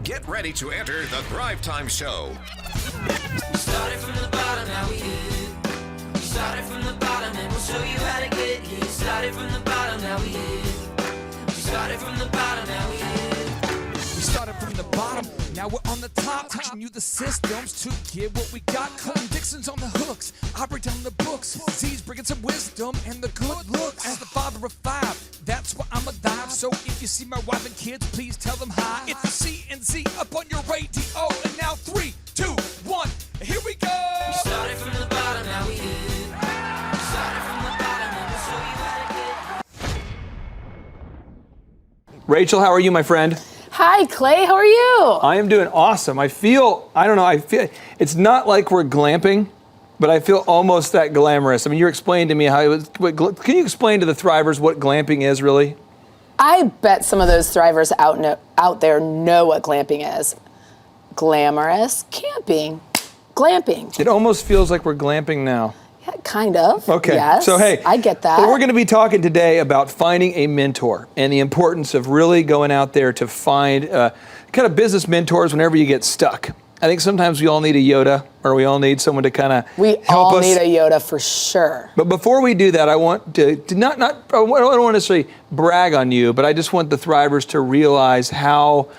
Get ready to enter the Thrive Time Show. We started from the bottom, now we here. We started from the bottom, and we'll show you how to get here. We started from the bottom, now we here. We started from the bottom, now we here. We started from the bottom, now we're on the top. Teaching you the systems to get what we got. Colton Dixon's on the hooks, I break down the books. Z's bringing some wisdom and the good looks. As the father of five, that's why I'm alive. So if you see my wife and kids, please tell them hi. It's the C&Z up on your radio. And now 3, 2, 1, here we go. We started from the bottom, now we here. We started from the bottom, and we'll show you how to get. Rachel, how are you, my friend? Hi, Clay. How are you? I am doing awesome. I feel it's not like we're glamping, but I feel almost that glamorous. I mean, you're explaining to me how it was. Can you explain to the Thrivers what glamping is, really? I bet some of those Thrivers out there know what glamping is. Glamorous camping. Glamping. It almost feels like we're glamping now. Yeah, kind of. Okay. Yes, So, hey, I get that. Well, we're going to be talking today about finding a mentor and the importance of really going out there to find kind of business mentors whenever you get stuck. I think sometimes we all need a Yoda, or we all need someone to kind of We help all us. need a Yoda for sure. But before we do that, I want to not I don't want to necessarily brag on you, but I just want the Thrivers to realize how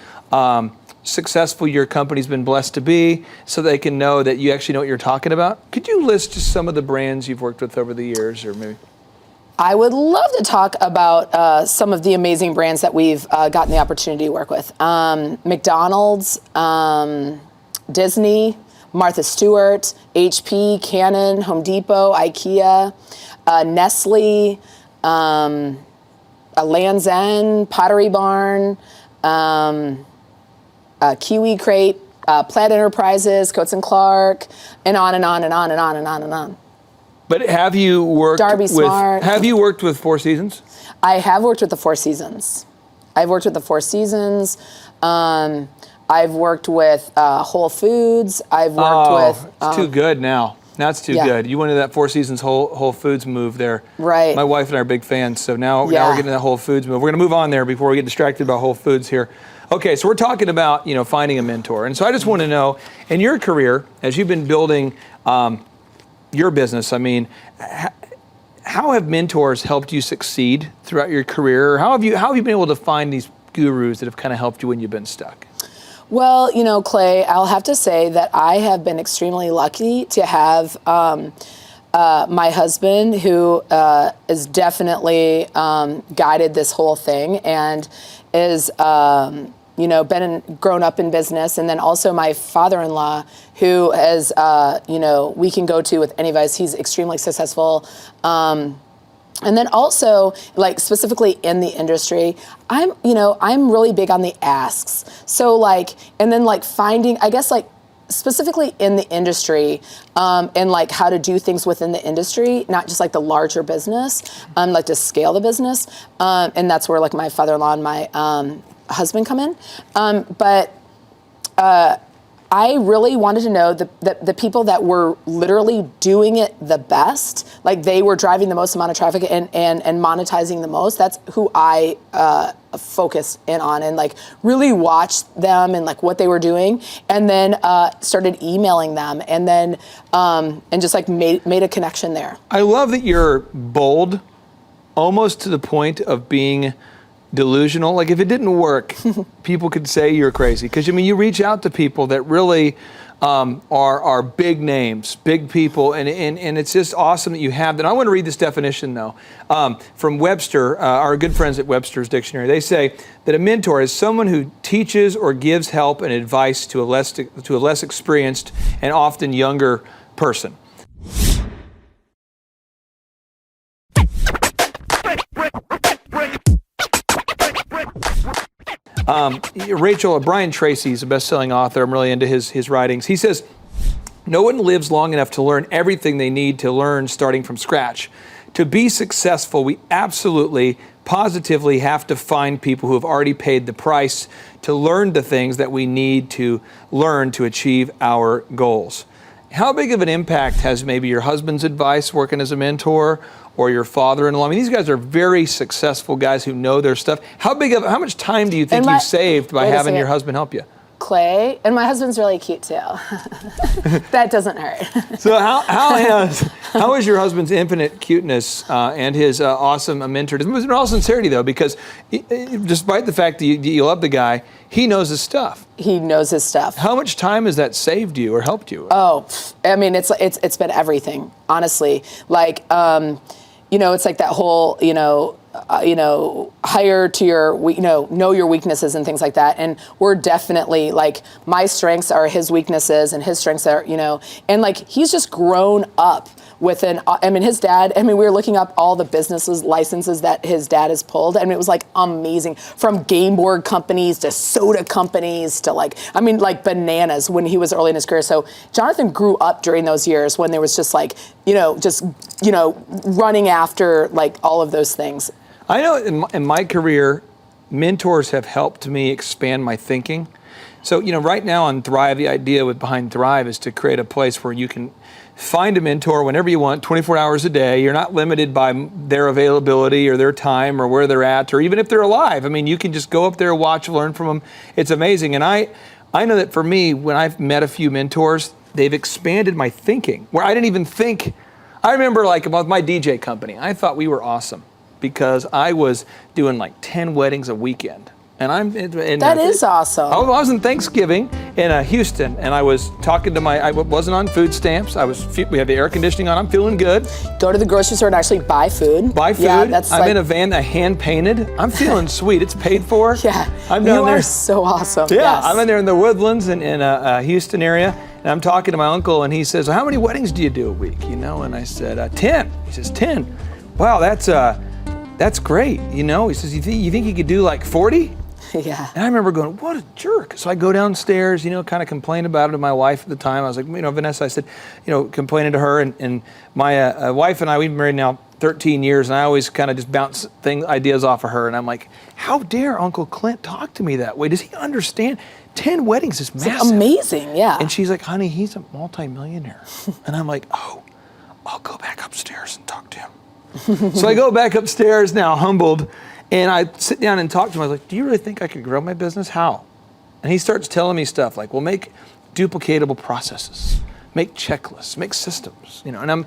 successful your company's been blessed to be, so they can know that you actually know what you're talking about. Could you list just some of the brands you've worked with over the years, or maybe? I would love to talk about some of the amazing brands that we've gotten the opportunity to work with. McDonald's, Disney, Martha Stewart, HP, Canon, Home Depot, IKEA, Nestle, Land's End, Pottery Barn, Kiwi Crate, Plaid Enterprises, Coates & Clark, and on and on and on and on and on and on. But have you worked Darby Smart. Have you worked with Four Seasons? I have worked with the Four Seasons. I've worked with the Four Seasons. I've worked with Whole Foods. I've worked with. It's too good now. Now it's too good. You went to that Four Seasons Whole Foods move there. Right. My wife and I are big fans, so now we're getting that Whole Foods move. We're going to move on there before we get distracted by Whole Foods here. Okay, so we're talking about finding a mentor, and so I just want to know, in your career, as you've been building your business, I mean, how have mentors helped you succeed throughout your career? How have you been able to find these gurus that have kind of helped you when you've been stuck? Well, Clay, I'll have to say that I have been extremely lucky to have my husband, who is definitely guided this whole thing and is, grown up in business. And then also my father-in-law, who is, we can go to with any advice. He's extremely successful. And then also, like, specifically in the industry, I'm really big on the asks. So finding, I guess, specifically in the industry, and how to do things within the industry, not just the larger business, to scale the business. And that's where my father-in-law and my husband come in. But I really wanted to know the people that were literally doing it the best, they were driving the most amount of traffic and monetizing the most. That's who I focused in on, and really watched them and what they were doing, and then started emailing them, and then and just made a connection there. I love that you're bold, almost to the point of being delusional. If it didn't work, people could say you're crazy. Because you reach out to people that really are big names, big people, and it's just awesome that you have that. I want to read this definition though, from Webster, our good friends at Webster's Dictionary. They say that a mentor is someone who teaches or gives help and advice to a less experienced and often younger person. Rachel, Brian Tracy's a best-selling author. I'm really into his writings. He says, no one lives long enough to learn everything they need to learn starting from scratch. To be successful, we absolutely, positively have to find people who have already paid the price to learn the things that we need to learn to achieve our goals. How big of an impact has maybe your husband's advice working as a mentor, or your father-in-law? I mean, these guys are very successful guys who know their stuff. How much time do you think you've saved by having your husband help you? Clay, and my husband's really cute too. That doesn't hurt. So how is your husband's infinite cuteness and his awesome mentor? In all sincerity, though, because despite the fact that you love the guy, he knows his stuff. He knows his stuff. How much time has that saved you or helped you? Oh, I mean, it's been everything, honestly. Like, it's like that whole, hire to your, know your weaknesses and things like that. And we're definitely like, my strengths are his weaknesses and his strengths are, and like, he's just grown up his dad, we were looking up all the licenses that his dad has pulled, and it was like amazing, from game board companies to soda companies to like bananas when he was early in his career. So Jonathan grew up during those years when there was just like, running after like all of those things. I know in my career, mentors have helped me expand my thinking. So, right now on Thrive, the idea behind Thrive is to create a place where you can find a mentor whenever you want, 24 hours a day. You're not limited by their availability or their time or where they're at, or even if they're alive. You can just go up there, watch, learn from them. It's amazing. And I know that for me, when I've met a few mentors, they've expanded my thinking, where I didn't even think. I remember like about my DJ company, I thought we were awesome because I was doing like 10 weddings a weekend. And that is awesome. I was in Thanksgiving in Houston, and I was talking to I wasn't on food stamps. We had the air conditioning on. I'm feeling good. Go to the grocery store and actually buy food. Yeah, I'm in a van that hand painted. I'm feeling sweet. It's paid for. Yeah, I'm down you there. are so awesome. Yeah, yes. I'm in there in the Woodlands in Houston area, and I'm talking to my uncle, and he says, well, "How many weddings do you do a week?" And I said, 10. He says, 10. Wow, that's great. He says, you think you could do like 40? Yeah. And I remember going, what a jerk. So I go downstairs, kind of complain about it to my wife at the time. I was like, Vanessa, I said, complaining to her. And my wife and I, we've been married now 13 years, and I always kind of just bounce ideas off of her. And I'm like, how dare Uncle Clint talk to me that way? Does he understand? 10 weddings is massive. It's amazing, yeah. And she's like, honey, he's a multimillionaire. And I'm like, oh, I'll go back upstairs and talk to him. So I go back upstairs now, humbled. And I sit down and talk to him. I was like, do you really think I could grow my business? How? And he starts telling me stuff like, well, make duplicatable processes, make checklists, make systems, and I'm,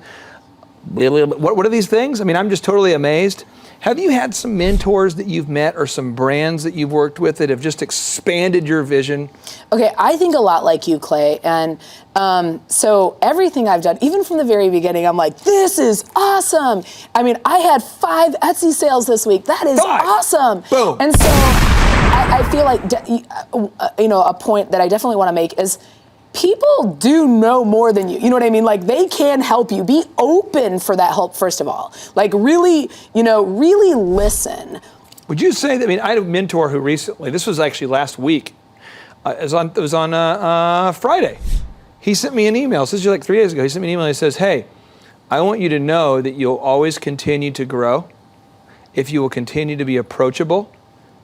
what are these things? I'm just totally amazed. Have you had some mentors that you've met or some brands that you've worked with that have just expanded your vision? Okay, I think a lot like you, Clay. And so everything I've done, even from the very beginning, I'm like, this is awesome. I had 5 Etsy sales this week. That is 5. awesome. Boom. And so I feel like, a point that I definitely want to make is people do know more than you. You know what I mean? Like, they can help you. Be open for that help, first of all. Like, really, really listen. Would you say that, I had a mentor who recently, this was actually last week, it was on Friday. He sent me an email. This is like 3 days ago. He sent me an email. He says, hey, I want you to know that you'll always continue to grow if you will continue to be approachable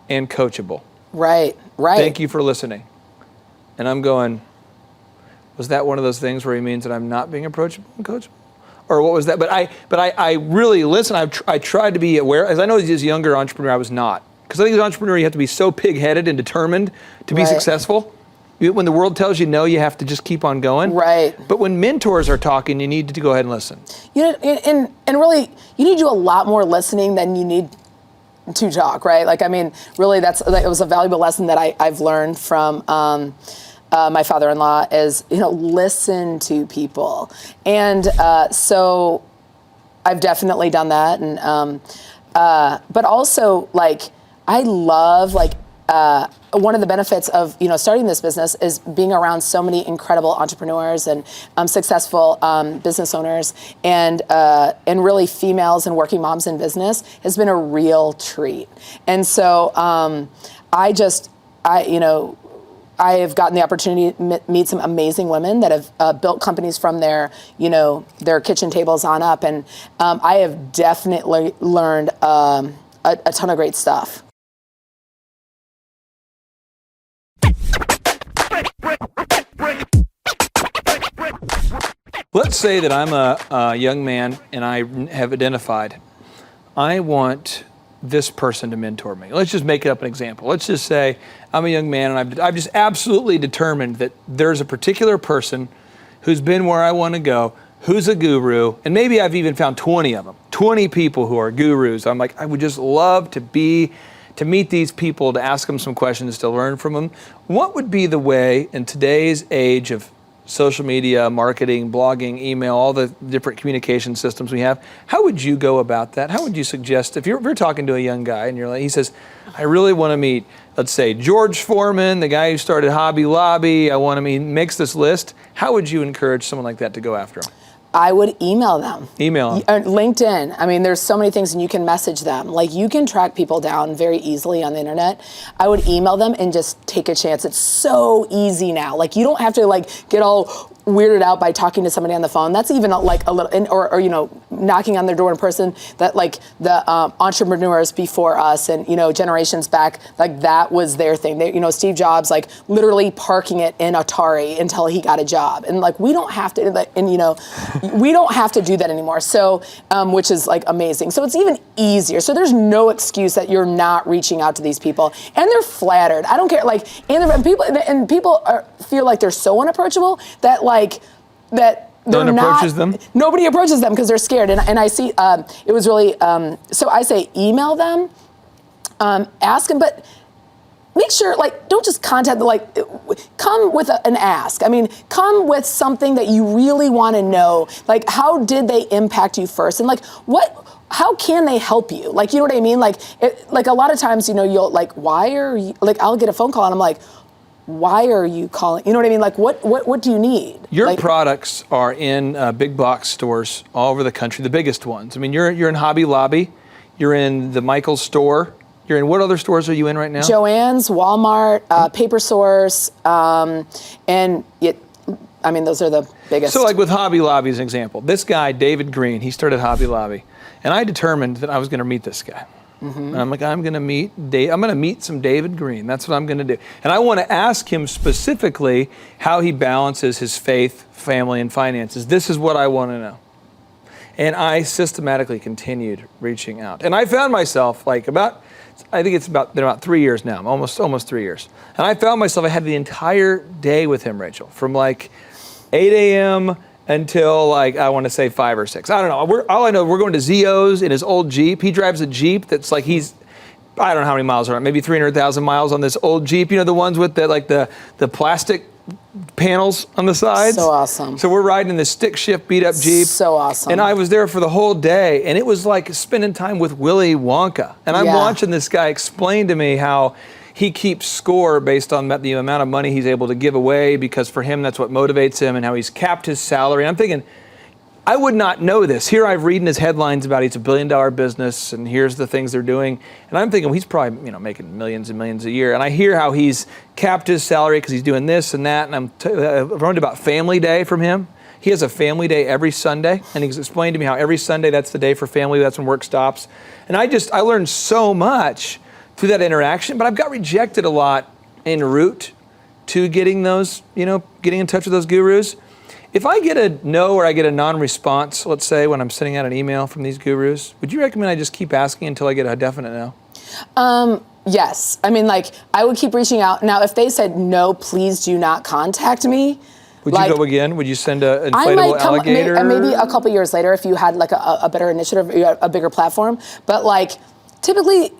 and coachable. Right. Thank you for listening. And I'm going, was that one of those things where he means that I'm not being approachable and coachable? Or what was that? But I really listen. I tried to be aware. As I know as a younger entrepreneur, I was not. Because I think as an entrepreneur, you have to be so pig-headed and determined to be successful. When the world tells you no, you have to just keep on going. Right. But when mentors are talking, you need to go ahead and listen. And really, you need to do a lot more listening than you need to talk, right? Really, it was a valuable lesson that I've learned from my father-in-law is, listen to people. And so I've definitely done that. And but also, I love, one of the benefits of, starting this business is being around so many incredible entrepreneurs and successful business owners and really females and working moms in business has been a real treat. And so I have gotten the opportunity to meet some amazing women that have built companies from their kitchen tables on up. And I have definitely learned a ton of great stuff. Let's say that I'm a young man and I have identified, I want this person to mentor me. Let's just make it up an example. Let's just say I'm a young man and I've just absolutely determined that there's a particular person who's been where I want to go, who's a guru, and maybe I've even found 20 of them, 20 people who are gurus. I'm like, I would just love to meet these people, to ask them some questions, to learn from them. What would be the way in today's age of social media, marketing, blogging, email, all the different communication systems we have, how would you go about that? How would you suggest, if you're talking to a young guy and he says, I really want to meet, let's say, George Foreman, the guy who started Hobby Lobby, I want to meet, makes this list, how would you encourage someone like that to go after him? I would email them. Email them. LinkedIn. I mean, there's so many things, and you can message them. Like, you can track people down very easily on the internet. I would email them and just take a chance. It's so easy now. Like, you don't have to get all weirded out by talking to somebody on the phone. That's even like a little, or knocking on their door in person. That like the entrepreneurs before us and generations back, like that was their thing. They, Steve Jobs, like literally parking it in Atari until he got a job, and like we don't have to, we don't have to do that anymore. So, which is like amazing. So it's even easier. So there's no excuse that you're not reaching out to these people, and they're flattered. I don't care. Like, and people feel like they're so unapproachable that nobody approaches them because they're scared. And I see it was really so I say email them, ask them, but make sure don't just contact them, come with an ask. I mean, come with something that you really want to know. Like, how did they impact you first, and how can they help you? Like, you know what I mean? Like a lot of times, you'll why are you, I'll get a phone call and I'm like, why are you calling? You know what I mean? Like, what do you need? Your products are in big box stores all over the country, the biggest ones. I mean, you're in Hobby Lobby, you're in the Michaels store, you're in what other stores are you in right now? Joann's, Walmart, Paper Source, and those are the biggest. So with Hobby Lobby as an example, this guy, David Green, he started Hobby Lobby, and I determined that I was going to meet this guy. Mm-hmm. And I'm like, I'm going to meet some David Green. That's what I'm going to do. And I want to ask him specifically how he balances his faith, family, and finances. This is what I want to know. And I systematically continued reaching out. And I found myself I think it's been about 3 years now, almost 3 years. And I found myself, I had the entire day with him, Rachel, from 8 a.m. until I want to say 5 or 6. I don't know. All I know, we're going to Zio's in his old Jeep. He drives a Jeep that's I don't know how many miles are on it, maybe 300,000 miles on this old Jeep. The ones with the plastic panels on the sides. So awesome. So we're riding in this stick shift beat up Jeep. So awesome. And I was there for the whole day, and it was like spending time with Willy Wonka. And I'm watching this guy explain to me how he keeps score based on the amount of money he's able to give away, because for him, that's what motivates him, and how he's capped his salary. And I'm thinking, I would not know this. Here I've reading his headlines about he's a $1 billion business, and here's the things they're doing. And I'm thinking, well, he's probably making millions and millions a year. And I hear how he's capped his salary because he's doing this and that. And I've learned about Family Day from him. He has a family day every Sunday, and he's explained to me how every Sunday that's the day for family. That's when work stops. And I learned so much through that interaction, but I've got rejected a lot en route to getting those, getting in touch with those gurus. If I get a no or I get a non-response, let's say when I'm sending out an email from these gurus, would you recommend I just keep asking until I get a definite no? Yes. I mean, I would keep reaching out. Now, if they said no, please do not contact me. Would you go again? Would you send an inflatable alligator? Maybe a couple years later, if you had a better initiative, a bigger platform. But typically,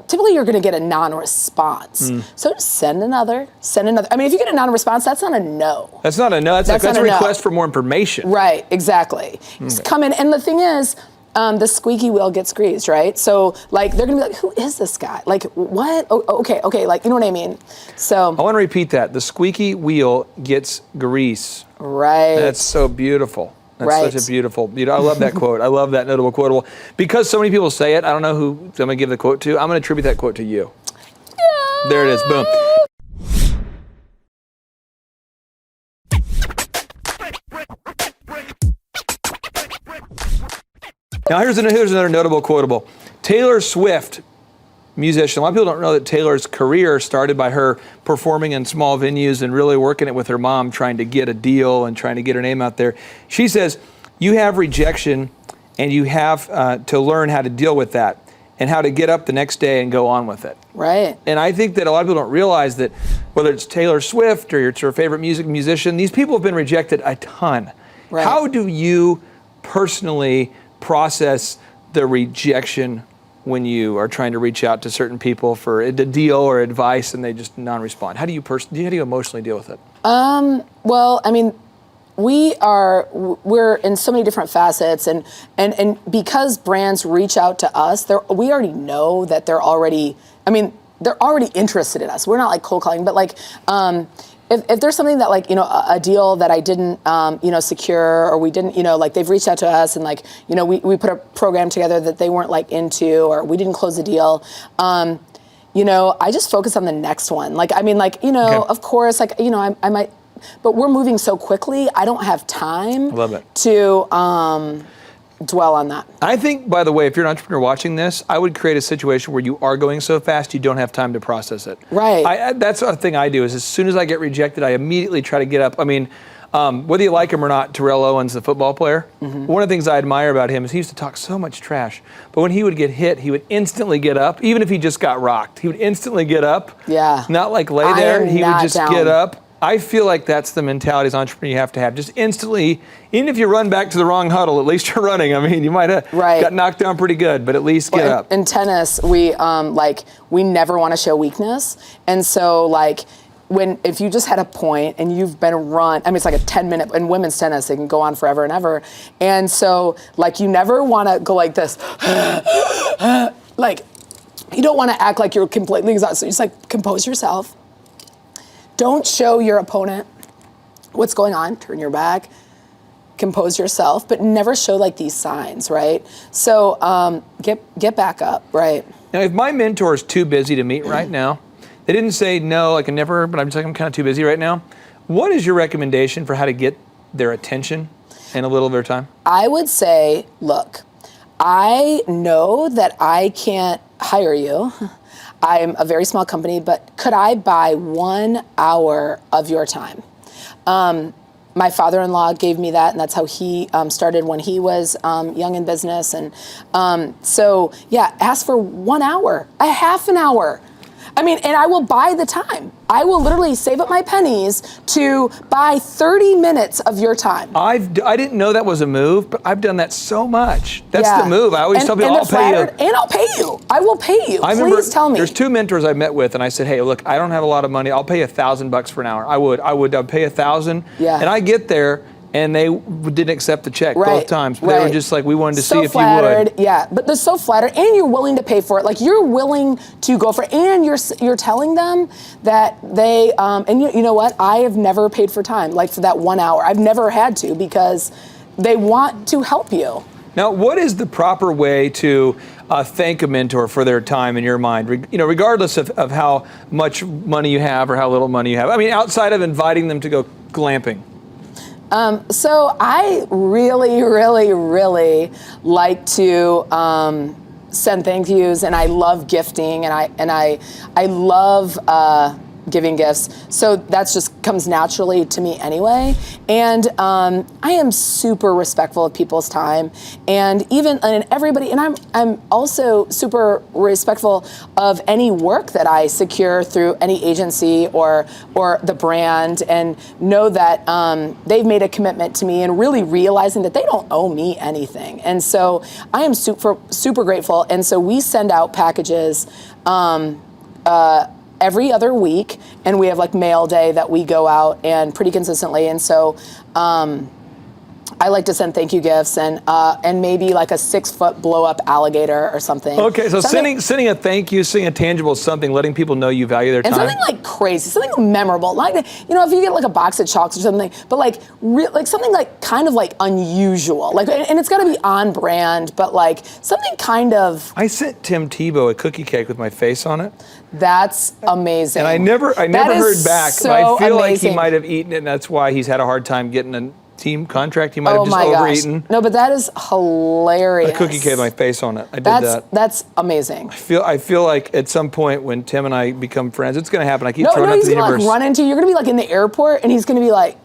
typically you're going to get a non-response. So just send another. I mean, if you get a non-response, that's not a no. That's not a no. That's a request for more information. Right, exactly. Just come in, and the thing is, the squeaky wheel gets greased, right? So they're going to be like, who is this guy? What? Oh, okay, you know what I mean? So I want to repeat that. The squeaky wheel gets grease. Right. That's so beautiful. That's such a beautiful, I love that quote. I love that notable quotable. Because so many people say it, I don't know who I'm going to give the quote to. I'm going to attribute that quote to you. Yeah. There it is, boom. Now here's another notable quotable. Taylor Swift, musician. A lot of people don't know that Taylor's career started by her performing in small venues and really working it with her mom, trying to get a deal and trying to get her name out there. She says, you have rejection and you have to learn how to deal with that. and how to get up the next day and go on with it. Right. And I think that a lot of people don't realize that whether it's Taylor Swift or it's your favorite musician, these people have been rejected a ton. Right. How do you personally process the rejection when you are trying to reach out to certain people for a deal or advice and they just non-respond? How do you emotionally deal with it? Well, I mean, we're in so many different facets, and because brands reach out to us, we already know that they're already interested in us. We're not like cold calling, but like, if there's something that like, a deal that I didn't, secure, or we didn't, like they've reached out to us and like, we put a program together that they weren't like into, or we didn't close the deal. I just focus on the next one. Like, I mean, like, Okay. of course, like, I might, but we're moving so quickly, I don't have time Love it. to dwell on that. I think, by the way, if you're an entrepreneur watching this, I would create a situation where you are going so fast you don't have time to process it. Right. That's the thing I do is as soon as I get rejected, I immediately try to get up. I mean, whether you like him or not, Terrell Owens, the football player, one of the things I admire about him is he used to talk so much trash. But when he would get hit, he would instantly get up. Even if he just got rocked, he would instantly get up. Yeah. Not like lay I there. am He would not just down. get up. I feel like that's the mentality as an entrepreneur you have to have. Just instantly, even if you run back to the wrong huddle, at least you're running. I mean, you might have got knocked down pretty good, but at least get up. In tennis, we never want to show weakness. And so like, if you just had a point and you've been run, I mean, it's like a 10-minute, in women's tennis, it can go on forever and ever. And so like, you never want to go like this, like, you don't want to act like you're completely exhausted. So you just like, compose yourself. Don't show your opponent what's going on. Turn your back, compose yourself, but never show like these signs, right? So get back up, right? Now, if my mentor is too busy to meet right now, they didn't say no, I can never, but I'm just like, I'm kind of too busy right now. What is your recommendation for how to get their attention in a little of their time? I would say, look, I know that I can't hire you. I'm a very small company, but could I buy 1 hour of your time? My father-in-law gave me that, and that's how he started when he was young in business. And so, yeah, ask for 1 hour, a half an hour. I mean, and I will buy the time. I will literally save up my pennies to buy 30 minutes of your time. I didn't know that was a move, but I've done that so much. That's Yeah. the move. I always tell people, and I'll pay you. And I'll pay you. I will pay you. Please tell me. There's 2 mentors I met with, and I said, hey, look, I don't have a lot of money. I'll pay $1,000 for an hour. I'd pay $1,000. Yeah. And I get there, and they didn't accept the check both times. But they were just like, we wanted to see if flattered, you would. Yeah, but they're so flattered, and you're willing to pay for it. Like, you're willing to go for it, and you're telling them that they, and you know what? I have never paid for time, like for that 1 hour. I've never had to, because they want to help you. Now, what is the proper way to thank a mentor for their time in your mind? Regardless of how much money you have or how little money you have. I mean, outside of inviting them to go glamping. So I really, really, really like to send thank yous, and I love gifting, and I love giving gifts. So that's just comes naturally to me anyway. And I am super respectful of people's time, and everybody. And I'm also super respectful of any work that I secure through any agency or the brand, and know that they've made a commitment to me, and really realizing that they don't owe me anything. And so I am super grateful. And so we send out packages every other week, and we have like mail day that we go out and pretty consistently. And so I like to send thank you gifts, and maybe like a 6-foot blow up alligator or something. Okay, so sending a thank you, sending a tangible something, letting people know you value their time. And something like crazy, something memorable. Like, if you get like a box of chocolates or something, but like something like kind of like unusual. Like, and it's got to be on brand, but like something kind of. I sent Tim Tebow a cookie cake with my face on it. That's amazing. And I never heard back, so but I feel like amazing. he might have eaten it, and that's why he's had a hard time getting a team contract. He might have just overeaten. No, but that is hilarious. A cookie cake with my face on it. I did that. That's amazing. I feel like at some point when Tim and I become friends, it's going to happen. I keep No, throwing out he's to the gonna universe. like run into you. You're gonna be like in the airport, and he's gonna be like,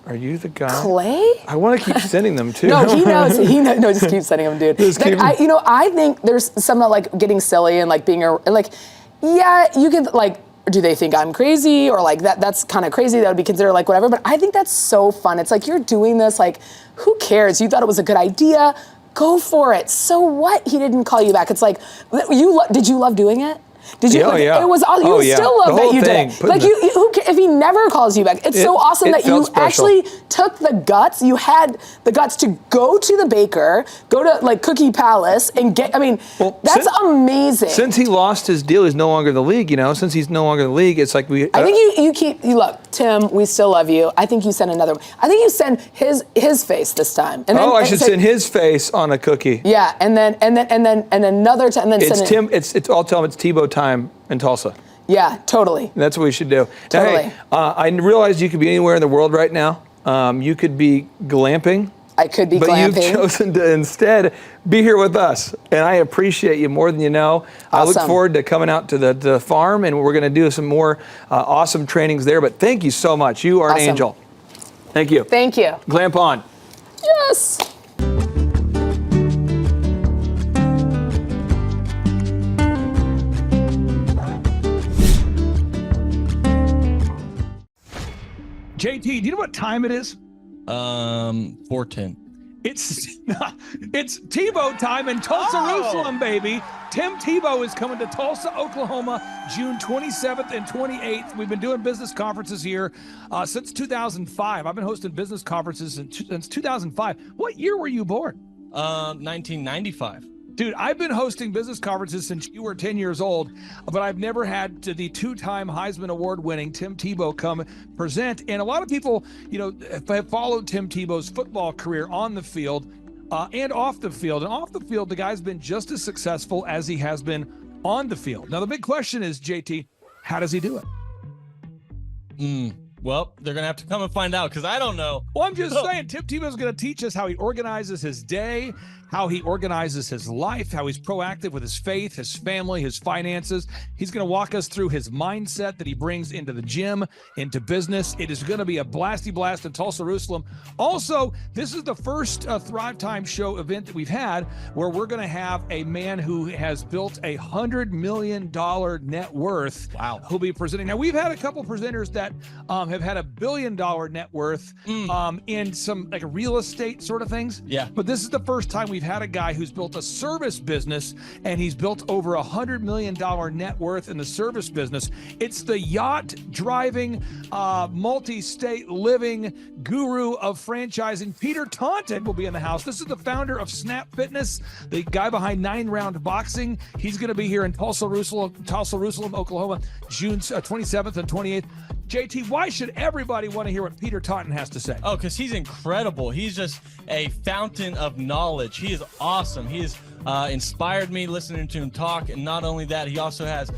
Are you the guy? Clay? I want to keep sending them too. No, he knows. No, just keep sending them, dude. Just Like, keep 'em. I think there's some like getting silly and like being yeah, you could like, do they think I'm crazy or like that's kind of crazy? That would be considered like whatever. But I think that's so fun. It's like you're doing this. Like, who cares? You thought it was a good idea. Go for it. So what? He didn't call you back. It's like, did you love doing it? Did you? Oh, yeah. It was all you Yeah. still love The that whole you thing, did it. putting Like if he never calls you back, it's so awesome that you felt special. actually took the guts. You had the guts to go to the baker, go to like Cookie Palace, and get. I mean, that's amazing. Since he lost his deal, he's no longer in the league. Since he's no longer in the league, it's like we. I think you look, Tim. We still love you. I think you send another. I think you send his face this time. And then, I should send his face on a cookie. Yeah, and then another time. And then It's Tim. I'll tell him it's Tebow time in Tulsa. Yeah, totally. That's what we should do. Totally. Now, hey, I realize you could be anywhere in the world right now. You could be glamping. I could be but glamping. You've chosen to instead be here with us, and I appreciate you more than you know. Awesome. I look forward to coming out to the farm, and we're going to do some more awesome trainings there. But thank you so much. You are an angel. Thank you. Thank you. Glamp on. Yes. JT, do you know what time it is? 4:10. It's Tebow time in Tulsa, Jerusalem, baby. Tim Tebow is coming to Tulsa, Oklahoma, June 27th and 28th. We've been doing business conferences here since 2005. I've been hosting business conferences since 2005. What year were you born? 1995. Dude, I've been hosting business conferences since you were 10 years old, but I've never had the two-time Heisman Award-winning Tim Tebow come present. And a lot of people, have followed Tim Tebow's football career on the field and off the field. And off the field, the guy's been just as successful as he has been on the field. Now, the big question is, JT, how does he do it? Well, they're going to have to come and find out because I don't know. Well, I'm just saying, Tim Tebow's going to teach us how he organizes his day, how he organizes his life, how he's proactive with his faith, his family, his finances. He's going to walk us through his mindset that he brings into the gym, into business. It is going to be a blasty blast in Tulsa, Jerusalem. Also, this is the first Thrive Time Show event that we've had where we're going to have a man who has built $100 million net worth. Wow. Who'll be presenting. Now, we've had a couple presenters that have had $1 billion net worth in some like real estate sort of things. Yeah. But this is the first time we've had a guy who's built a service business, and he's built over $100 million net worth in the service business. It's the yacht driving, multi-state living guru of franchising. Peter Taunton will be in the house. This is the founder of Snap Fitness, the guy behind 9 Round Boxing. He's going to be here in Tulsa, Jerusalem, Oklahoma, June 27th and 28th. JT, why should everybody want to hear what Peter Taunton has to say? Oh, because he's incredible. He's just a fountain of knowledge. He is awesome. He has inspired me listening to him talk. And not only that, he also has,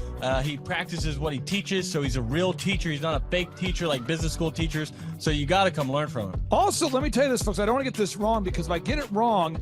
he practices what he teaches. So he's a real teacher. He's not a fake teacher like business school teachers. So you got to come learn from him. Also, let me tell you this, folks. I don't want to get this wrong because if I get it wrong,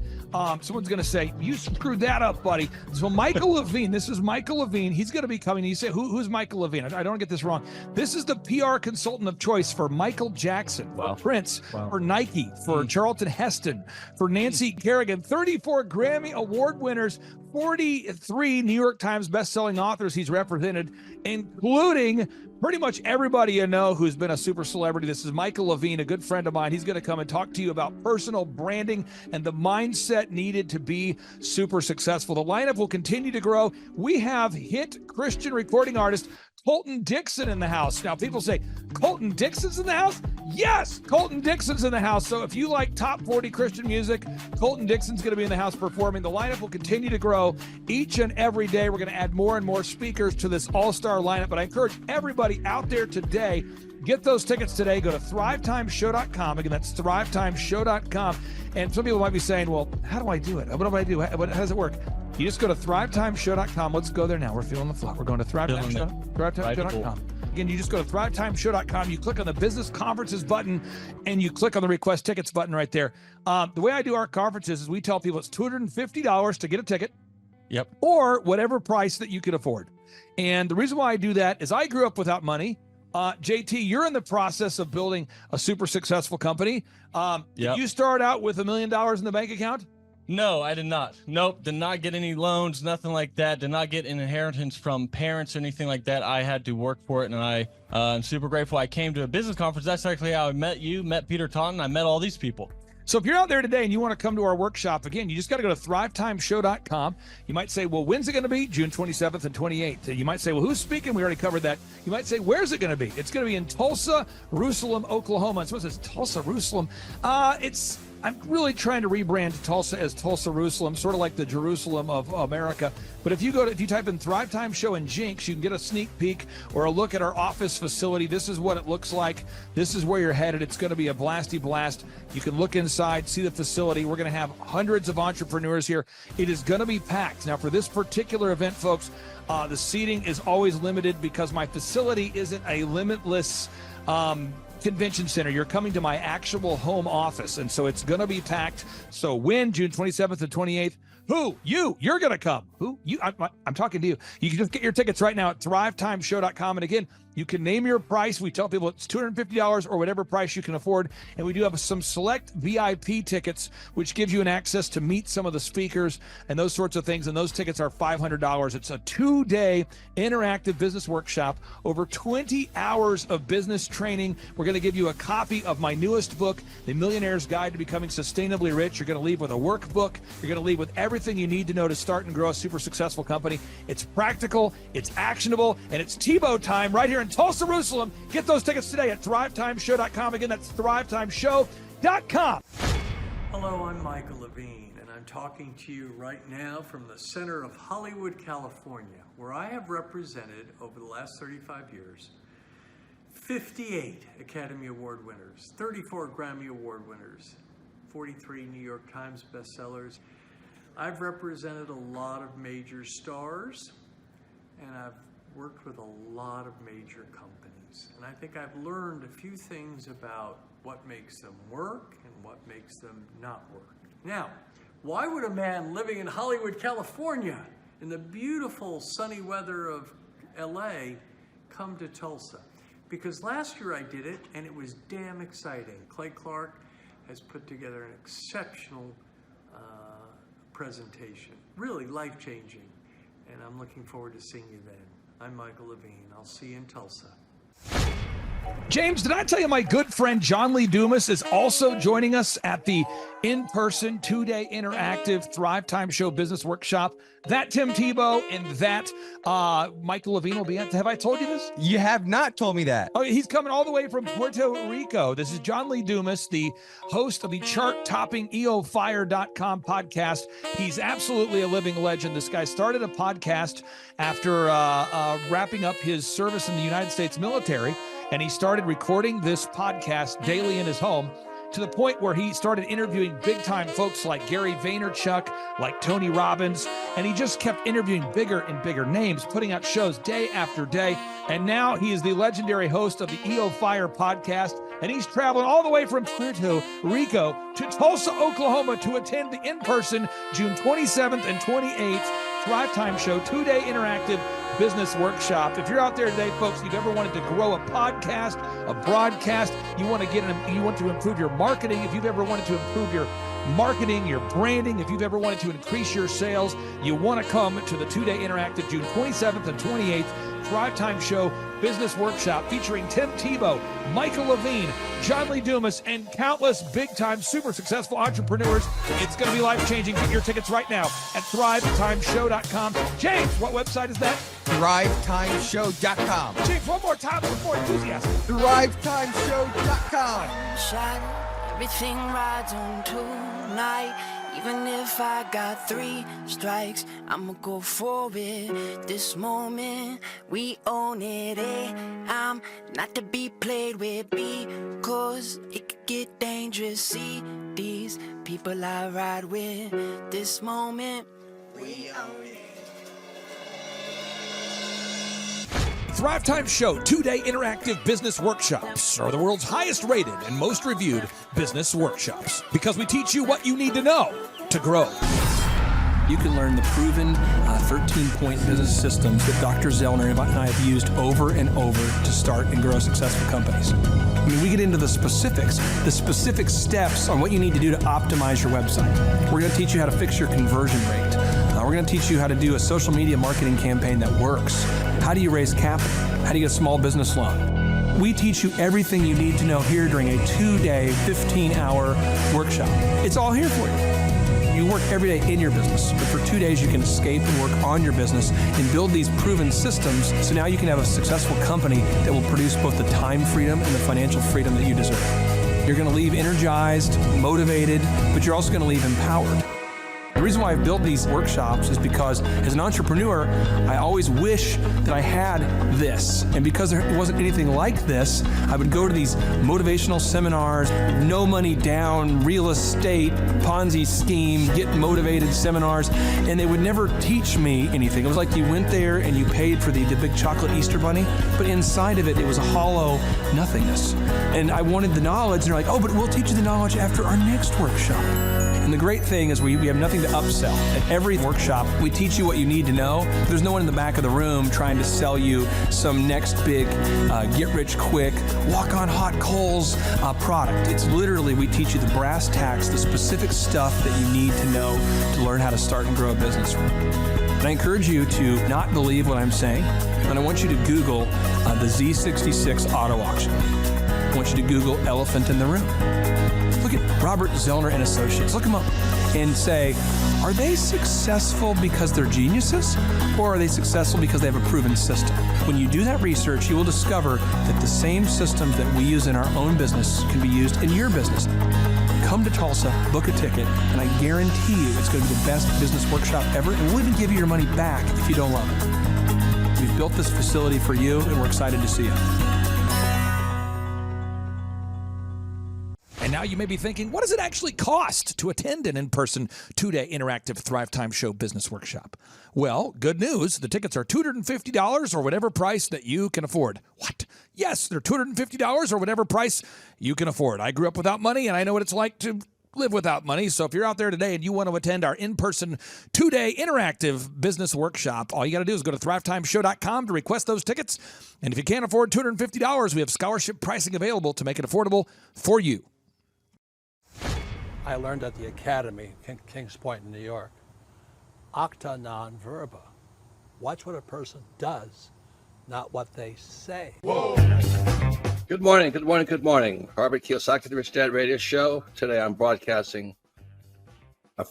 someone's going to say, you screwed that up, buddy. So Michael Levine, this is Michael Levine. He's going to be coming. You say, who's Michael Levine? I don't get this wrong. This is the PR consultant of choice for Michael Jackson, for Prince, for Nike, for Charlton Heston, for Nancy Kerrigan, 34 Grammy Award winners, 43 New York Times best-selling authors he's represented, including pretty much everybody you know who's been a super celebrity. This is Michael Levine, a good friend of mine. He's going to come and talk to you about personal branding and the mindset needed to be super successful. The lineup will continue to grow. We have hit Christian recording artist Colton Dixon in the house. Now, people say, Colton Dixon's in the house? Yes, Colton Dixon's in the house. So if you like top 40 Christian music, Colton Dixon's going to be in the house performing. The lineup will continue to grow each and every day. We're going to add more and more speakers to this all-star lineup. But I encourage everybody out there today, get those tickets today. Go to thrivetimeshow.com. Again, that's thrivetimeshow.com. And some people might be saying, well, how do I do it? What do I do? How does it work? You just go to thrivetimeshow.com. Let's go there now. We're feeling the flow. We're going to thrivetimeshow.com. Again, you just go to thrivetimeshow.com. You click on the business conferences button, and you click on the request tickets button right there. The way I do our conferences is we tell people it's $250 to get a ticket. Yep. Or whatever price that you can afford. And the reason why I do that is I grew up without money. JT, you're in the process of building a super successful company. Yep. Did you start out with $1 million in the bank account? No, I did not. Nope, did not get any loans, nothing like that. Did not get an inheritance from parents or anything like that. I had to work for it, and I'm super grateful. I came to a business conference. That's actually how I met you, met Peter Taunton. I met all these people. So if you're out there today and you want to come to our workshop, again, you just got to go to thrivetimeshow.com. You might say, well, when's it going to be? June 27th and 28th. You might say, well, who's speaking? We already covered that. You might say, where's it going to be? It's going to be in Tulsa, Jerusalem, Oklahoma. And so it says Tulsa, Jerusalem. I'm really trying to rebrand Tulsa as Tulsa, Jerusalem, sort of like the Jerusalem of America. But if you type in Thrive Time Show and Jinx, you can get a sneak peek or a look at our office facility. This is what it looks like. This is where you're headed. It's going to be a blasty blast. You can look inside, see the facility. We're going to have hundreds of entrepreneurs here. It is going to be packed. Now, for this particular event, folks, the seating is always limited because my facility isn't a limitless convention center. You're coming to my actual home office, and so it's going to be packed. So when? June 27th and 28th. Who? You're going to come. Who? You? I'm talking to you. You can just get your tickets right now at thrivetimeshow.com. And again, you can name your price. We tell people it's $250 or whatever price you can afford. And we do have some select VIP tickets, which gives you an access to meet some of the speakers and those sorts of things. And those tickets are $500. It's a 2-day interactive business workshop, over 20 hours of business training. We're going to give you a copy of my newest book, The Millionaire's Guide to Becoming Sustainably Rich. You're going to leave with a workbook. You're going to leave with everything you need to know to start and grow a super successful company. It's practical, it's actionable, and it's Tebow time right here in Tulsa, Jerusalem. Get those tickets today at thrivetimeshow.com. Again, that's thrivetimeshow.com. Hello, I'm Michael Levine, and I'm talking to you right now from the center of Hollywood, California, where I have represented over the last 35 years 58 Academy Award winners, 34 Grammy Award winners, 43 New York Times bestsellers. I've represented a lot of major stars, and I've worked with a lot of major companies. And I think I've learned a few things about what makes them work and what makes them not work. Now, why would a man living in Hollywood, California, in the beautiful sunny weather of LA, come to Tulsa? Because last year I did it, and it was damn exciting. Clay Clark has put together an exceptional presentation, really life-changing, and I'm looking forward to seeing you then. I'm Michael Levine. I'll see you in Tulsa. James, did I tell you my good friend John Lee Dumas is also joining us at the in-person 2-day interactive Thrive Time Show Business Workshop? That Tim Tebow and that Michael Levine will be at. Have I told you this? You have not told me that. Oh, he's coming all the way from Puerto Rico. This is John Lee Dumas, the host of the chart-topping EOFire.com podcast. He's absolutely a living legend. This guy started a podcast after wrapping up his service in the United States military, and he started recording this podcast daily in his home, to the point where he started interviewing big-time folks like Gary Vaynerchuk, like Tony Robbins, and he just kept interviewing bigger and bigger names, putting out shows day after day. And now he is the legendary host of the EO Fire podcast, and he's traveling all the way from Puerto Rico to Tulsa, Oklahoma to attend the in-person June 27th and 28th Thrive Time Show 2-day interactive business workshop. If you're out there today, folks, you've ever wanted to grow a podcast, a broadcast, you want to improve your marketing, if you've ever wanted to improve your marketing, your branding, if you've ever wanted to increase your sales, you want to come to the 2-day interactive June 27th and 28th Thrive Time Show Business Workshop featuring Tim Tebow, Michael Levine, John Lee Dumas, and countless big-time super successful entrepreneurs. It's going to be life-changing. Get your tickets right now at thrivetimeshow.com. James, what website is that? thrivetimeshow.com. James, one more time before enthusiasm. thrivetimeshow.com. Shine, everything rides on tonight. Even if I got 3 strikes, I'ma go for it. This moment, we own it. I'm not to be played with because it could get dangerous. See these people I ride with. This moment, we own it. Thrive Time Show 2-day interactive business workshops are the world's highest rated and most reviewed business workshops because we teach you what you need to know to grow. You can learn the proven 13-point business systems that Dr. Zellner and I have used over and over to start and grow successful companies. I mean, we get into the specific steps on what you need to do to optimize your website. We're going to teach you how to fix your conversion rate. We're going to teach you how to do a social media marketing campaign that works. How do you raise capital? How do you get a small business loan? We teach you everything you need to know here during a 2-day, 15-hour workshop. It's all here for you. You work every day in your business, but for 2 days you can escape and work on your business and build these proven systems so now you can have a successful company that will produce both the time freedom and the financial freedom that you deserve. You're going to leave energized, motivated, but you're also going to leave empowered. The reason why I've built these workshops is because as an entrepreneur, I always wish that I had this. And because there wasn't anything like this, I would go to these motivational seminars, no money down, real estate, Ponzi scheme, get motivated seminars, and they would never teach me anything. It was like you went there and you paid for the big chocolate Easter bunny, but inside of it, it was a hollow nothingness. And I wanted the knowledge, and they're like, oh, but we'll teach you the knowledge after our next workshop. And the great thing is we have nothing to upsell. At every workshop, we teach you what you need to know. There's no one in the back of the room trying to sell you some next big get-rich-quick, walk-on-hot-coals product. It's literally, we teach you the brass tacks, the specific stuff that you need to know to learn how to start and grow a business. And I encourage you to not believe what I'm saying, and I want you to Google the Z66 auto auction. I want you to Google elephant in the room. Look at Robert Zellner and Associates. Look them up and say, are they successful because they're geniuses, or are they successful because they have a proven system? When you do that research, you will discover that the same systems that we use in our own business can be used in your business. Come to Tulsa, book a ticket, and I guarantee you it's going to be the best business workshop ever, and we'll even give you your money back if you don't love it. We've built this facility for you, and we're excited to see you. And now you may be thinking, what does it actually cost to attend an in-person 2-day interactive Thrive Time Show business workshop? Well, good news. The tickets are $250 or whatever price that you can afford. What? Yes, they're $250 or whatever price you can afford. I grew up without money, and I know what it's like to live without money. So if you're out there today and you want to attend our in-person 2-day interactive business workshop, all you got to do is go to thrivetimeshow.com to request those tickets. And if you can't afford $250, we have scholarship pricing available to make it affordable for you. I learned at the Academy, Kings Point in New York, acta non verba. Watch what a person does, not what they say. Whoa. Good morning, good morning, good morning. Robert Kiyosaki, the Rich Dad Radio Show. Today I'm broadcasting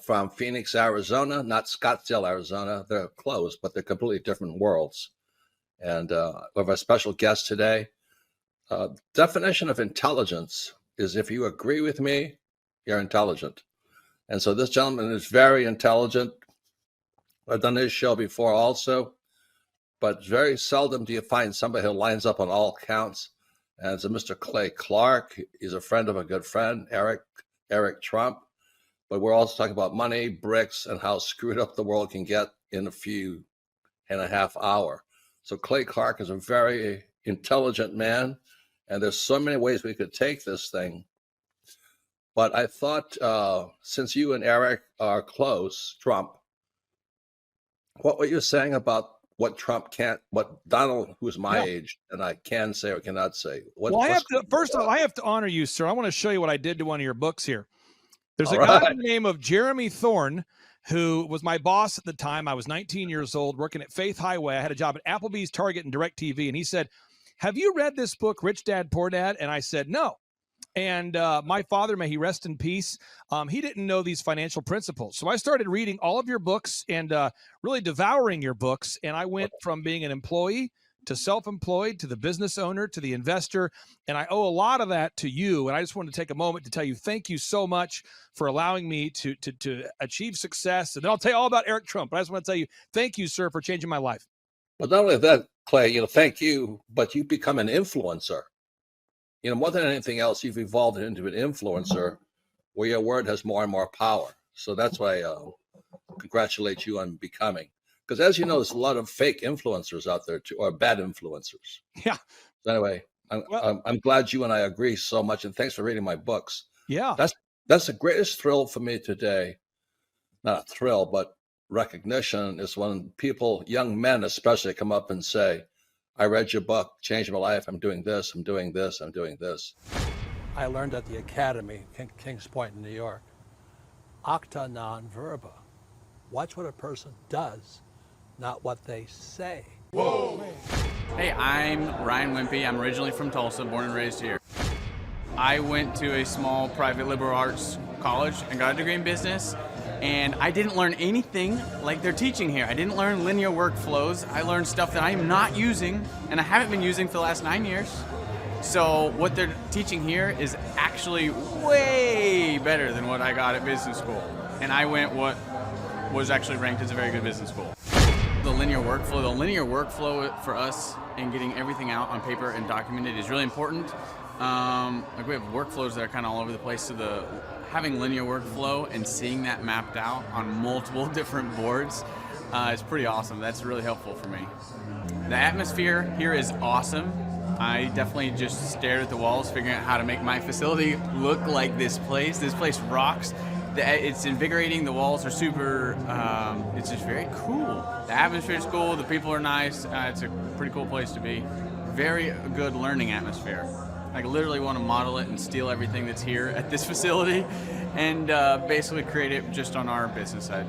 from Phoenix, Arizona, not Scottsdale, Arizona. They're close, but they're completely different worlds. And we have a special guest today. Definition of intelligence is if you agree with me, you're intelligent. And so this gentleman is very intelligent. I've done his show before also, but very seldom do you find somebody who lines up on all counts. And it's a Mr. Clay Clark. He's a friend of a good friend, Eric Trump. But we're also talking about money, bricks, and how screwed up the world can get in a few and a half hours. So Clay Clark is a very intelligent man, and there's so many ways we could take this thing. But I thought, since you and Eric are close, Trump, what were you saying about what Trump can't, what Donald, who's my age, and I can say or cannot say? First of all, I have to honor you, sir. I want to show you what I did to one of your books here. There's a guy by the name of Jeremy Thorne, who was my boss at the time. I was 19 years old, working at Faith Highway. I had a job at Applebee's, Target, and DirecTV. And he said, have you read this book, Rich Dad, Poor Dad? And I said, no. And my father, may he rest in peace, he didn't know these financial principles. So I started reading all of your books and really devouring your books. And I went from being an employee to self-employed to the business owner to the investor. And I owe a lot of that to you. And I just wanted to take a moment to tell you thank you so much for allowing me to achieve success. And then I'll tell you all about Eric Trump. But I just want to tell you thank you, sir, for changing my life. Well, not only that, Clay, thank you, but you become an influencer. More than anything else, you've evolved into an influencer where your word has more and more power. So that's why I congratulate you on becoming. Because as you know, there's a lot of fake influencers out there too, or bad influencers. Yeah. So anyway, I'm glad you and I agree so much, and thanks for reading my books. Yeah. That's the greatest thrill for me today. Not a thrill, but recognition is when people, young men especially, come up and say, I read your book, changed my life, I'm doing this, I'm doing this, I'm doing this. I learned at the academy, Kings Point in New York, acta non verba. Watch what a person does, not what they say. Whoa. Hey, I'm Ryan Wimpy. I'm originally from Tulsa, born and raised here. I went to a small private liberal arts college and got a degree in business, and I didn't learn anything like they're teaching here. I didn't learn linear workflows. I learned stuff that I am not using, and I haven't been using for the last 9 years. So what they're teaching here is actually way better than what I got at business school. And I went what was actually ranked as a very good business school. The linear workflow for us and getting everything out on paper and documented is really important. Like we have workflows that are kind of all over the place, so having linear workflow and seeing that mapped out on multiple different boards is pretty awesome. That's really helpful for me. The atmosphere here is awesome. I definitely just stared at the walls, figuring out how to make my facility look like this place. This place rocks. It's invigorating. The walls are super, it's just very cool. The atmosphere is cool. The people are nice. It's a pretty cool place to be. Very good learning atmosphere. I literally want to model it and steal everything that's here at this facility and basically create it just on our business side.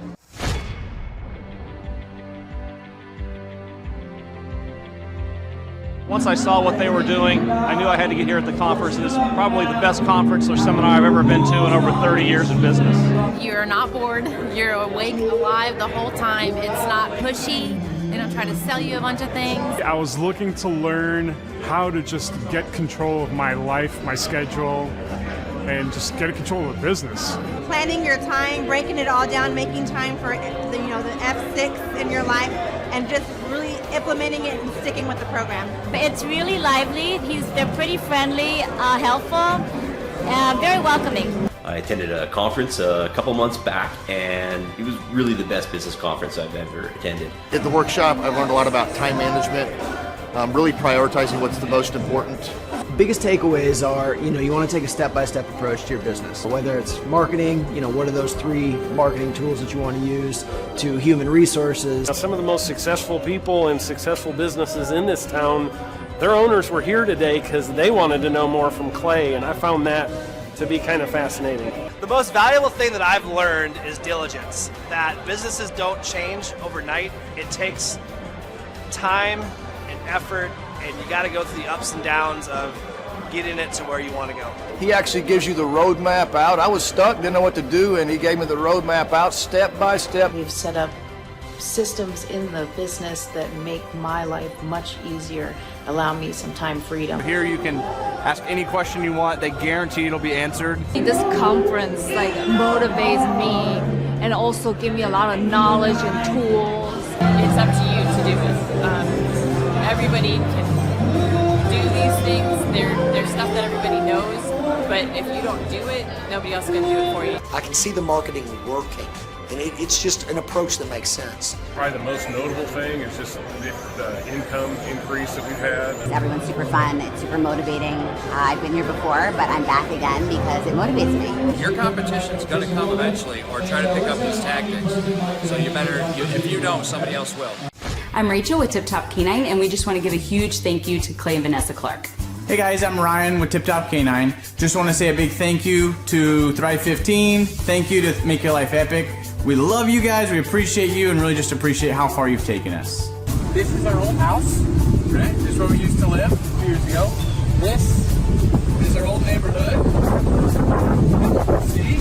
Once I saw what they were doing, I knew I had to get here at the conference. This is probably the best conference or seminar I've ever been to in over 30 years of business. You're not bored. You're awake, alive the whole time. It's not pushy. They don't try to sell you a bunch of things. I was looking to learn how to just get control of my life, my schedule, and just get control of the business. Planning your time, breaking it all down, making time for the F6 in your life, and just really implementing it and sticking with the program. It's really lively. They're pretty friendly, helpful, very welcoming. I attended a conference a couple months back, and it was really the best business conference I've ever attended. At the workshop, I learned a lot about time management, really prioritizing what's the most important. Biggest takeaways are, you want to take a step-by-step approach to your business. Whether it's marketing, what are those 3 marketing tools that you want to use, to human resources. Now, some of the most successful people and successful businesses in this town, their owners were here today because they wanted to know more from Clay, and I found that to be kind of fascinating. The most valuable thing that I've learned is diligence, that businesses don't change overnight. It takes time and effort, and you got to go through the ups and downs of getting it to where you want to go. He actually gives you the roadmap out. I was stuck, didn't know what to do, and he gave me the roadmap out step by step. We've set up systems in the business that make my life much easier, allow me some time freedom. Here you can ask any question you want. They guarantee it'll be answered. This conference motivates me and also give me a lot of knowledge and tools. It's up to you to do it. Everybody can do these things. There's stuff that everybody knows, but if you don't do it, nobody else is going to do it for you. I can see the marketing working, and it's just an approach that makes sense. Probably the most notable thing is just the income increase that we've had. Everyone's super fun. It's super motivating. I've been here before, but I'm back again because it motivates me. Your competition's going to come eventually, or try to pick up these tactics. So you better, if you don't, somebody else will. I'm Rachel with Tip Top Canine, and we just want to give a huge thank you to Clay and Vanessa Clark. Hey guys, I'm Ryan with Tip Top Canine. Just want to say a big thank you to Thrive 15. Thank you to Make Your Life Epic. We love you guys, we appreciate you, and really just appreciate how far you've taken us. This is our old house, right? This is where we used to live a few years ago. This is our old neighborhood. See?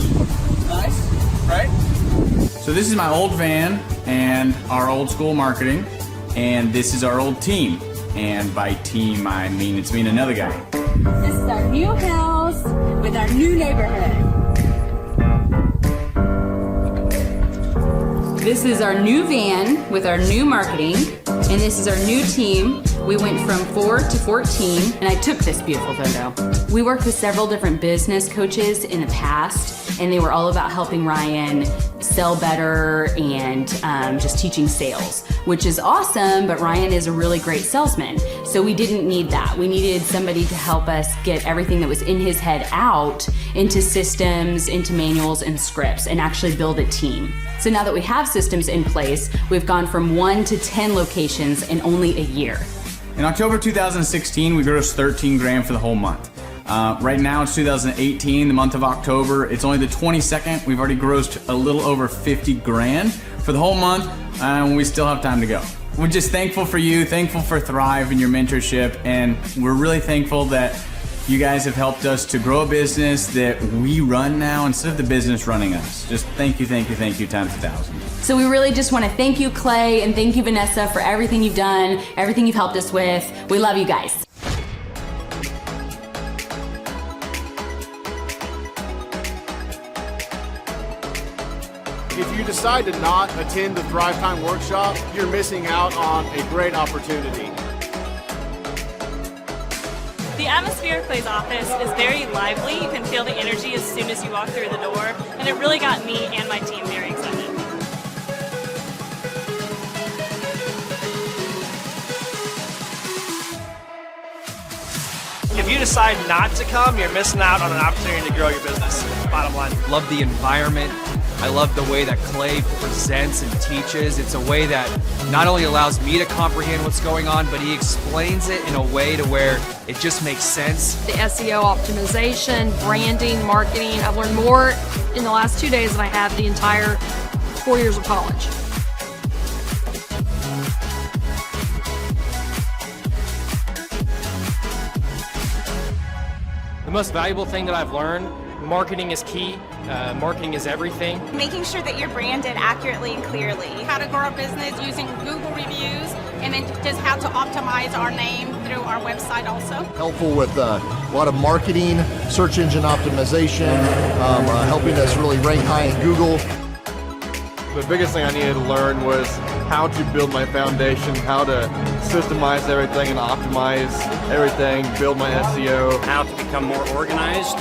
It's nice, right? So this is my old van and our old school marketing, and this is our old team. And by team, I mean it's me and another guy. This is our new house with our new neighborhood. This is our new van with our new marketing, and this is our new team. We went from 4 to 14, and I took this beautiful photo. We worked with several different business coaches in the past, and they were all about helping Ryan sell better and just teaching sales. which is awesome, but Ryan is a really great salesman. So we didn't need that. We needed somebody to help us get everything that was in his head out into systems, into manuals and scripts, and actually build a team. So now that we have systems in place, we've gone from 1 to 10 locations in only a year. In October 2016, we grossed 13 grand for the whole month. Right now it's 2018, the month of October. It's only the 22nd. We've already grossed a little over 50 grand for the whole month, and we still have time to go. We're just thankful for you, thankful for Thrive and your mentorship, and we're really thankful that you guys have helped us to grow a business that we run now instead of the business running us. Just thank you times 1,000. So we really just want to thank you, Clay, and thank you, Vanessa, for everything you've done, everything you've helped us with. We love you guys. If you decide to not attend the Thrive Time workshop, you're missing out on a great opportunity. The atmosphere of Clay's office is very lively. You can feel the energy as soon as you walk through the door, and it really got me and my team very excited. If you decide not to come, you're missing out on an opportunity to grow your business. Bottom line. Love the environment. I love the way that Clay presents and teaches. It's a way that not only allows me to comprehend what's going on, but he explains it in a way to where it just makes sense. The SEO optimization, branding, marketing. I've learned more in the last 2 days than I have the entire 4 years of college. The most valuable thing that I've learned, marketing is key. Marketing is everything. Making sure that you're branded accurately and clearly. How to grow a business using Google reviews, and then just how to optimize our name through our website also. Helpful with a lot of marketing, search engine optimization, helping us really rank high in Google. The biggest thing I needed to learn was how to build my foundation, how to systemize everything and optimize everything, build my SEO. How to become more organized,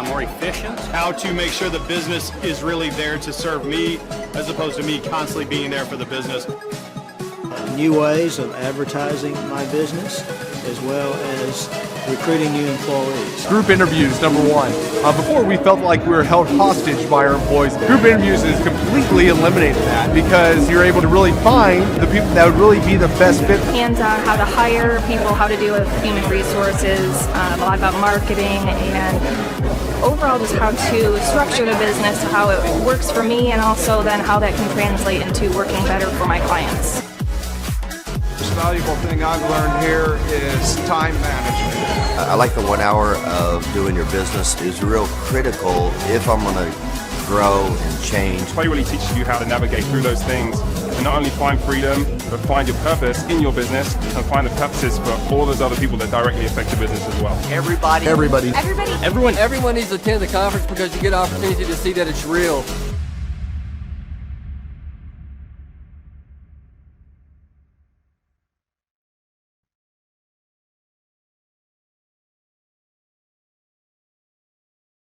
more efficient. How to make sure the business is really there to serve me as opposed to me constantly being there for the business. New ways of advertising my business, as well as recruiting new employees. Group interviews, number one. Before we felt like we were held hostage by our employees. Group interviews has completely eliminated that because you're able to really find the people that would really be the best fit. Hands-on how to hire people, how to deal with human resources, a lot about marketing, and overall just how to structure the business, how it works for me, and also then how that can translate into working better for my clients. The most valuable thing I've learned here is time management. I like the 1 hour of doing your business is real critical if I'm going to grow and change. Play really teaches you how to navigate through those things and not only find freedom, but find your purpose in your business and find the purposes for all those other people that directly affect your business as well. Everybody Everybody. Everyone needs to attend the conference because you get an opportunity to see that it's real.